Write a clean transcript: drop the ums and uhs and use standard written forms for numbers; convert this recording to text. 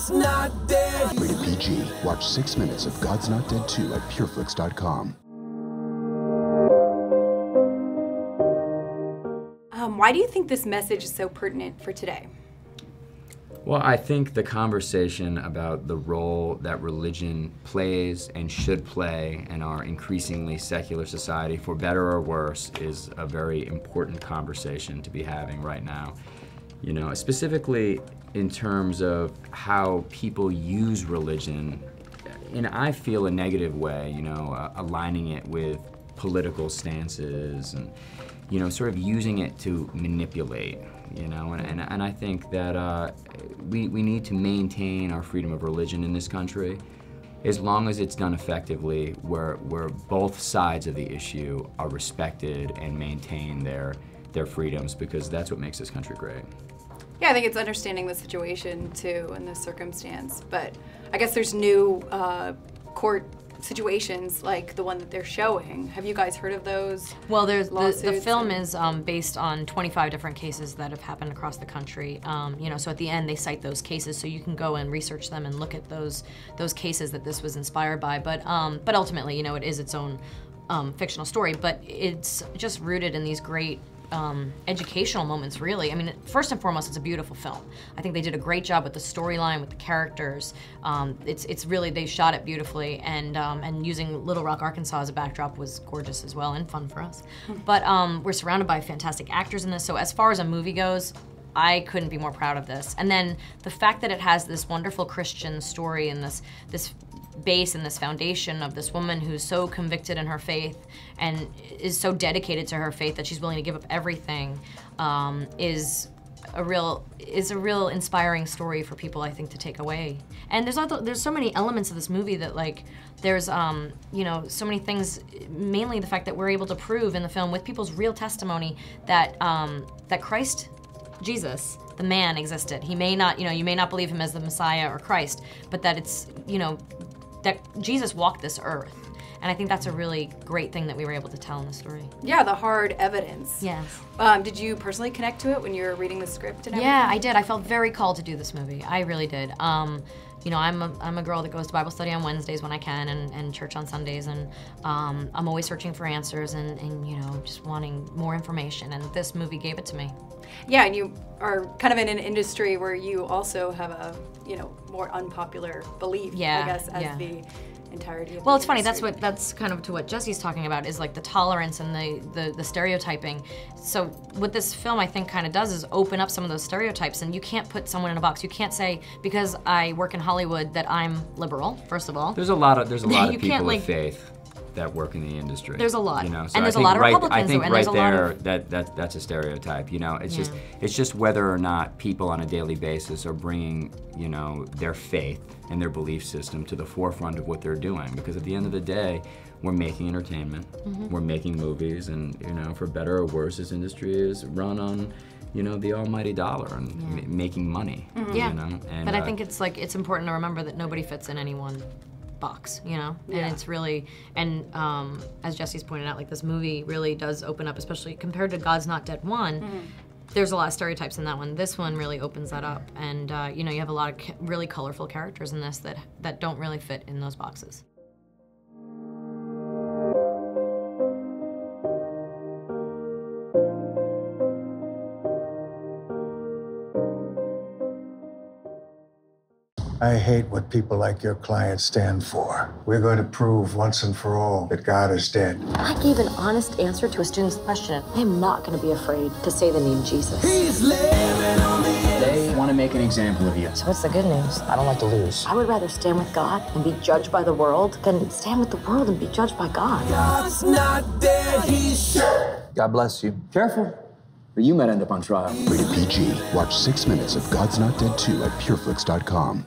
God's not dead. Rated PG. Watch 6 minutes of God's Not Dead 2 at pureflix.com. Why do you think this message is so pertinent for today? Well, I think the conversation about the role that religion plays and should play in our increasingly secular society, for better or worse, is a very important conversation to be having right now. You know, specifically in terms of how people use religion in, I feel, a negative way, you know, aligning it with political stances and, you know, sort of using it to manipulate, you know, and I think that we need to maintain our freedom of religion in this country as long as it's done effectively, where both sides of the issue are respected and maintain their freedoms, because that's what makes this country great. Yeah, I think it's understanding the situation too and the circumstance, but I guess there's new court situations like the one that they're showing. Have you guys heard of those? Well, there's the film and... is based on 25 different cases that have happened across the country. You know, so at the end they cite those cases, so you can go and research them and look at those cases that this was inspired by. But ultimately, you know, it is its own fictional story, but it's just rooted in these great educational moments, really. I mean, first and foremost, it's a beautiful film. I think they did a great job with the storyline, with the characters. It's really, they shot it beautifully, and using Little Rock, Arkansas as a backdrop was gorgeous as well, and fun for us. But we're surrounded by fantastic actors in this, so as far as a movie goes, I couldn't be more proud of this. And then the fact that it has this wonderful Christian story and this base and this foundation of this woman who's so convicted in her faith and is so dedicated to her faith that she's willing to give up everything, is a real inspiring story for people, I think, to take away. And there's so many elements of this movie that, like, there's you know, so many things, mainly the fact that we're able to prove in the film with people's real testimony that that Christ, Jesus, the man, existed. He may not, you know, you may not believe him as the Messiah or Christ, but that it's, you know, that Jesus walked this earth. And I think that's a really great thing that we were able to tell in the story. Yeah, the hard evidence. Yes. Did you personally connect to it when you were reading the script and everything? Yeah, I did. I felt very called to do this movie. I really did. You know, I'm a girl that goes to Bible study on Wednesdays when I can, and church on Sundays, and I'm always searching for answers and you know, just wanting more information, and this movie gave it to me. Yeah, and you are kind of in an industry where you also have a, you know, more unpopular belief, Yeah, I guess, as yeah. the entirety of Well, the it's funny, industry. that's kind of to what Jesse's talking about, is like the tolerance and the stereotyping. So what this film, I think, kind of does is open up some of those stereotypes, and you can't put someone in a box. You can't say, because I work in Hollywood, that I'm liberal, first of all. There's a lot of You people can't, like, with faith that work in the industry. There's a lot. You know, so And there's I a think lot of Republicans, I think and right there's a lot there, of... that's a stereotype. You know, it's Yeah. it's just whether or not people on a daily basis are bringing, you know, their faith and their belief system to the forefront of what they're doing. Because at the end of the day, we're making entertainment, we're making movies, and, you know, for better or worse, this industry is run on, you know, the almighty dollar and making money. Yeah, You know? And, but I think it's like, it's important to remember that nobody fits in any one box, you know? And Yeah. it's really, and as Jesse's pointed out, like, this movie really does open up, especially compared to God's Not Dead 1, there's a lot of stereotypes in that one. This one really opens that up, and you know, you have a lot of really colorful characters in this that don't really fit in those boxes. I hate what people like your client stand for. We're going to prove once and for all that God is dead. I gave an honest answer to a student's question. I am not going to be afraid to say the name Jesus. He's living on the edge. They want to make an example of you. So what's the good news? I don't like to lose. I would rather stand with God and be judged by the world than stand with the world and be judged by God. God's not dead, he's sure. God bless you. Careful, or you might end up on trial. Rated PG. Watch 6 minutes of God's Not Dead 2 at pureflix.com.